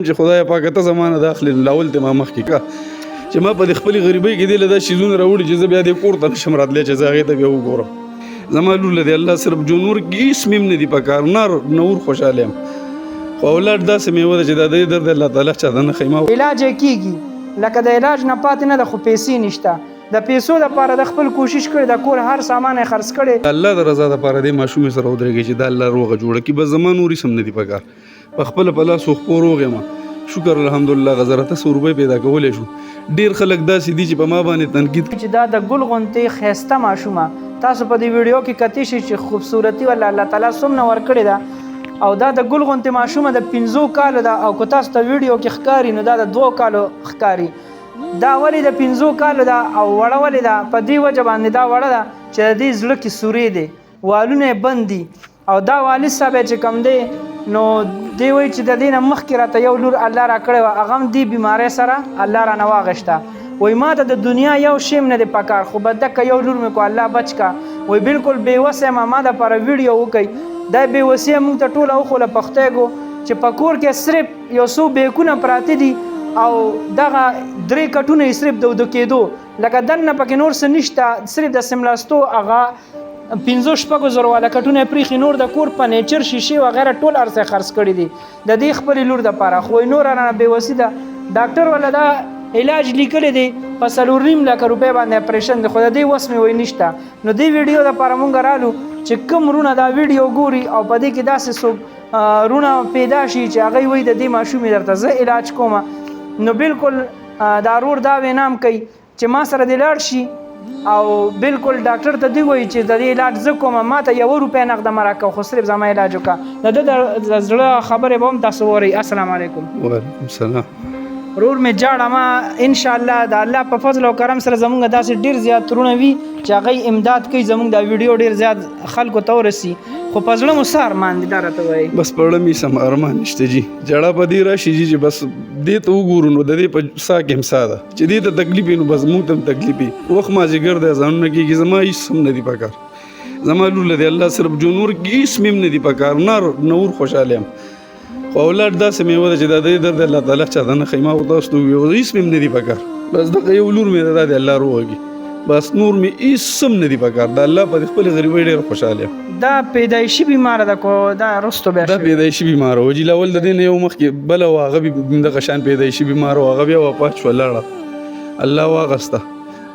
چې خدای پاک ته زمانه داخلي لاول ته ما مخکې کا چې ما په خپل غریبۍ کې دې له دا شیزونه راوړي چې زه بیا دې کور ته نشم راتلی چې زه هغې ته بیا وګورم زما لور له دې الله صرف جو نور هېڅ مې هم نه دي په کار نور خوشحاله یم خو اولاد داسې میوه ده چې دا د درد الله تعالی چاته نه ښیي ما علاج یې کېږي لکه د علاج نه پاتې نه ده خو پیسې نشته د پیسو دپاره د خپل کوشش کړی د کور هر سامان یې خرڅ کړی الله د رضا دپاره دې ماشومې سره ودرېږي چې دا الله روغه جوړه کړي بس زما نور هېڅ هم نه دي په کار په خپله په لاس خپو روغ یم شکر الحمدلله غزرته 100 روپۍ پیدا کولی شو ډېر خلک داسې دي چې په ما باندې تنقید چې دا د ګل غوندې ښایسته ماشومه تاسو په دې ویډیو کې کتی شئ چې خوبصورتي ولا الله تعالی څومره ورکړې ده او دا د ګل غوندې ماشومه د 15 کالو ده او که تاسو ته ویډیو کې ښکاري نو دا د 2 کالو ښکاري دا ولې د 15 کالو ده او وړه ولې ده په دې وجه باندې دا وړه ده چې د دې زړه کې سورې دی والونه یې بند دي او دا والد صاحب چې کوم دی نو دی وایي چې د دې نه مخکې راته یو لور الله راکړې وه هغه هم دې بیمارۍ سره الله رانه واغېشته وایي ما ته د دنیا یو شی هم نه دی پکار خو بدکه یو لور مې کو الله بچ کا وایي بلکل بېوسه یم ما دپاره ویډیو وکړئ دا بېوسي موږ ته ټوله وښوله پښتیږو چې په کور کې صرف یو څو بیکونه پراته دي او دغه 3 کټونه یې صرف د ودو کېدو لکه دننه پکې نور څه نشته صرف د سملاستو هغه 15-16 والا کټونه پریخي نور د کور فرنیچر شیشې وغیره ټول ارزه خرڅ کړي دي د دې خپل لور د پاره خو نور نه بېوسي ده ډاکټر ولا دا علاج لیکلی دی په 4.5 لک روپۍ باندې اپریشن دی خو د دې وس مې وایي نشته نو دې ویډیو دپاره مونږ رالو چې کوم رونه دا ویډیو ګوري او په دې کې داسې څوک رونه پیدا شي چې هغوی وایي د دې ماشومې درته زه علاج کومه نو بالکل دا رور دا وینام کوي چې ما سره دې لاړ شي او بالکل ډاکټر ته دی وایي چې د دې علاج زه کوم ما ته 1 روپۍ نقده مه راکوه خو صرف زما علاج وکړه د ده د زړه خبرې به هم تاسو واورئ السلام علیکم وعلیکم السلام رور مې جاړه ما انشاءالله د الله په فضل او کرم سره زمونږ داسې ډېر زیات رونه وي چې هغوی امداد کوي زمونږ دا ویډیو ډېر زیات خلکو ته ورسي خو په زړه مو څه ارمان دي دا راته وایي بس په زړه مې سم ارمان نشته جي جړه په دې راشي جي چې بس دې ته وګورو نو د دې په ساه کې هم ساه ده چې دې ته تکلیف وي نو بس موږ ته هم تکلیف وي وخت مازدیګر دی ځانونه کېږي زما هېڅ هم نه دي په کار زما لور له دې الله صرف جو نور هېڅ مې هم نه دي په کار نور خوشحاله یم خو اولاد داسې میوه ده چې دا د درد الله تعالی چاته نه ښیي ما ورته تاسو ته وویل هېڅ مې هم نه دي په کار بس دغه یو لور مې ده دا د الله روغه کړي بس نور مې هېڅ هم نه دي په کار د الله په خپل غریبۍ ډېر خوشحاله یم دا پیدایشي بیماره ده کو دا رستو بیا دا پیدایشي بیماره و چې لاول د دې نه یو مخکې بله وه هغه دغه شان پیدایشي بیماره و هغه بیا وفات شوه لاړه الله واغسته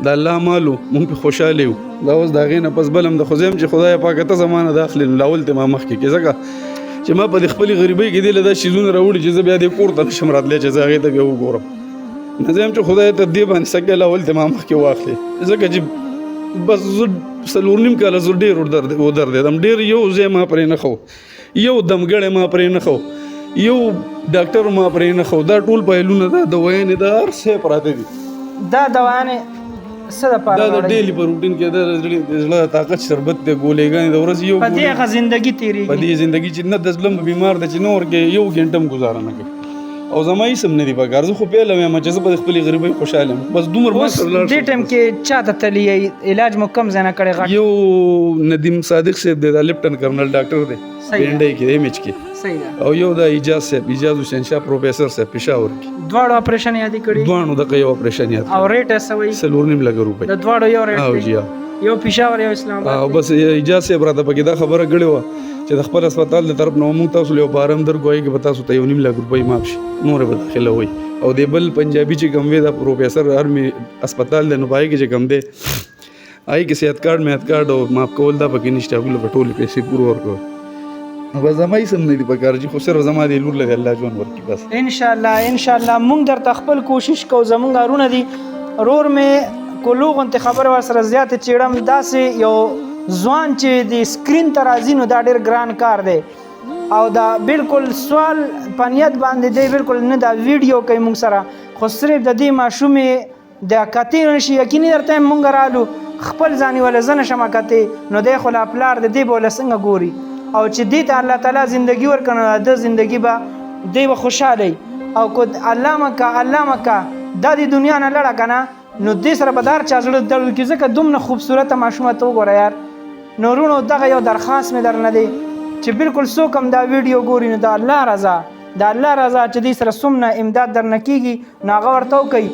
د الله مالو مونږ پې خوشحاله یو دا اوس د هغې نه پس بل هم د خو زه یم چې خدای پاکه ته زمانه داخلي لاول ته ما مخکې کې ځکه چې ما په خپل غریبۍ کې دې له دا شیزونه راوړي چې زه بیا دې کور ته نشم راتلی چې زه هغې ته بیا وګورم نه زه یم چې خدای ته دې باندې سکه لاول ته ما مخکې واخلې ځکه چې بس زه 4.5 کاله زه ډېر ودرېدم ډېر یو ځای ما پرې نه خو یو دمګړی ما پرې نه خو یو ډاکټر ما پرې نه خو دا ټول پایلونه ده دوايانې دا هر څه پراته دي دا دوايانې څه دپاره دا د ډیلي په روټین کې د زړه طاقت شربت دی ګولېګانې د ورځې یو په دې هغه زندګي تېرېږي په دې زندګي چې نه د زړه بیمار دی چې نه ورکې یو ګنټه هم گزاره نه کوي او زما هېڅ هم نه دي په کار زه خو پیله یم چې زه په خپلې غریبۍ خوشحاله یم بس دومره ما سره لاړ دې ټایم کې چا ته تللی علاج مو کم ځای نه کړی غټ یو ندیم صادق صاحب دی دا لیفټن کرنل ډاکټر دی پینډۍ کې ایم ایچ کې صحیح ده او یو دا ایجاز صاحب ایجاز حسین شاه پروفیسر صاحب پېښور کې دواړو اپریشن یادې کړي دواړو دغه یو اپریشن یاد او ریټ یې څه وایي 4.5 لک روپۍ د دواړو یو ریټ او دی جی یو پېښور یو اسلام او بس ایجاز صاحب راته پکې دا خبره کړې وه چې د خپل هسپتال د طرف نه موږ تاسو له یو فارم درکوایي کې به تاسو ته 1.5 لک روپۍ معاف شي نورې به داخله وي او د بل پنجابي چې کوم وی دا پروفیسر ارمي هسپتال د نوپای کې چې کوم دی آی کې صحت کارت میت کارت او معاف کول دا پکې نشته هغوی له ټولې پیسې پور ورکوي بس زما هېڅ هم نه دي په کار چې خو صرف زما د لور له الله ژوند ورکړي بس انشاءالله مونږ درته خپل کوشش کوو زمونږ رونه دي رور مې کلو غوندې خبره ورسره زیاتې چیړم داسې یو ځوان چې د سکرین ته راځي نو دا ډېر ګران کار دی او دا بالکل سوال په نیت باندې دی بالکل نه دا ویډیو کوي مونږ سره خو صرف د دې ماشومې د کتې نشي یقیني درته مونږ رالو خپل ځاني ولا زه نشم کتې نو دی خو لا پلار د دې به ولا څنګه ګوري او چې دې ته الله تعالی زندگی ورکړي د زندگی به دی به خوشحاله او کو الله مکه دا د دنیا نه لړه کنه نو دې سره به دار چا زړه دړو کې ځکه دومره خوبصورته ماشومه ته وګوره یار نورونو دغه یو درخواست مې درنه دی چې بالکل څوک هم دا ویډیو ګوري نو د الله رضا د الله رضا چې دې سره څومره امداد درنه کېږي نو هغه ورته وکړي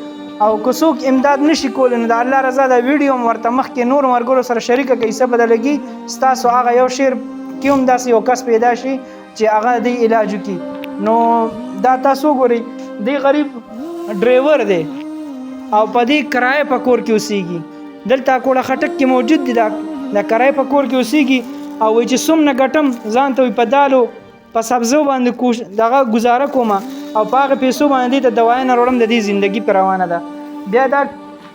او که څوک امداد نشي کولی نو د الله رضا د ویډیو هم ورته مخکې نور ملګرو سره شریکه کړئ څه به لګي ستاسو هغه یو شعر کې هم داسې یو کس پیدا شي چې هغه دې علاج وکړي. نو دا تاسو ګورئ دی غریب ډرایور دی او په دې کرایه په کور کې اوسېږي دلته کوړه خټک کې موجود دي د کرایه په کور کې اوسېږي او وایي چې څومره ګټم ځان ته وي په دالو په سبزو باندې دغه ګزاره کومه او په هغه پیسو باندې د دوایي نه وړم د دې زندګي په روانه ده. بیا دا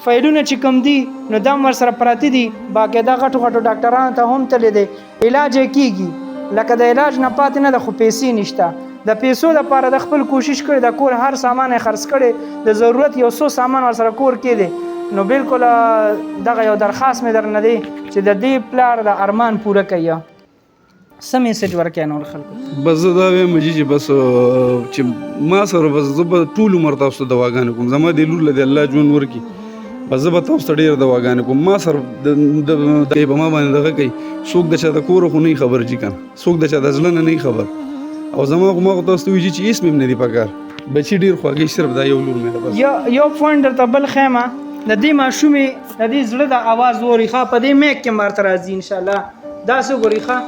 فایلونه چې کم دي نو دا هم ورسره پراته دي باقاعده غټو غټو ډاکټرانو ته هم تللی دی علاج یې کېږي لکه د علاج نه پاتې نه ده خو پیسې نشته. د پیسو لپاره د خپل کوشش کړي د کور هر سامان یې خرڅ کړي د ضرورت یو څو سامان ورسره کور کې دی. نو بالکل دغه یو درخواست مې درنه دی چې د دې پلار د ارمان پوره کوي. څه میسج ورکړی نور خلکو؟ بس زه دا وایم چې بس چې ما سره بس زه به ټول عمر تاسو ته دواګانې کوم زما د لور له دې الله ژوند ورکړي بس زه به تاسو ته ډېر دواګانې کوم ما سره به ما باندې دغه کوي څوک د چا د کوره خو نه خبر جي کنه څوک د چا د زړه نه خبر او زما خو ما تاسو ته وایي چې هېڅ مې نه دي پکار بچي ډېر خواږی صرف دا یو لور مې ده بس. یو پوینټ درته بل خیمه د دې ماشومې د دې زړه د اواز اوري ښه په دې میک کې مارته راځي انشاءالله داسې ګوري ښه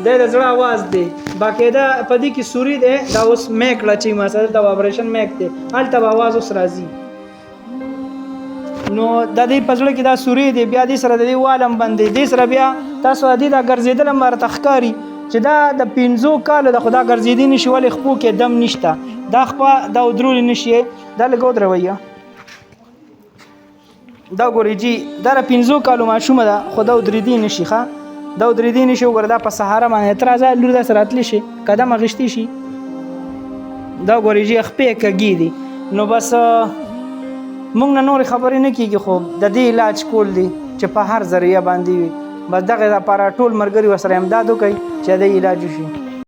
د زړه اواز دی باقاعده په دې کې سوري دی دا اوس میک لچې ما سره د وایبریشن میک دی هلته به اواز اوس راځي نو د دې په زړه کې دا سوري دی بیا دې سره د دې والم بندي دې سره بیا تاسو دې دا ګرځېدل هم ورته ښکاري چې دا د 15 کالو د خدا ګرځېدي نشي ولې خپو کې دم نشته دا خپه دا ودرول نشي دا لږ ودروي دا ګوري جی دا 15 کالو ماشومه ده خدا ودرېدي نشي ښه دا ودرېدي نشي وګوره دا په سهاره باندې اعتراض لور دا سره اتلی شي قدم اغشتي شي دا ګوري جی خپې کږي دي نو بس مونږ نه نور خبرې نه کیږي خو د دې علاج کول دي چې په هر ذریعہ باندې وي بس دغه لپاره ټول مرګري وسره امداد وکړي چې د علاج شي.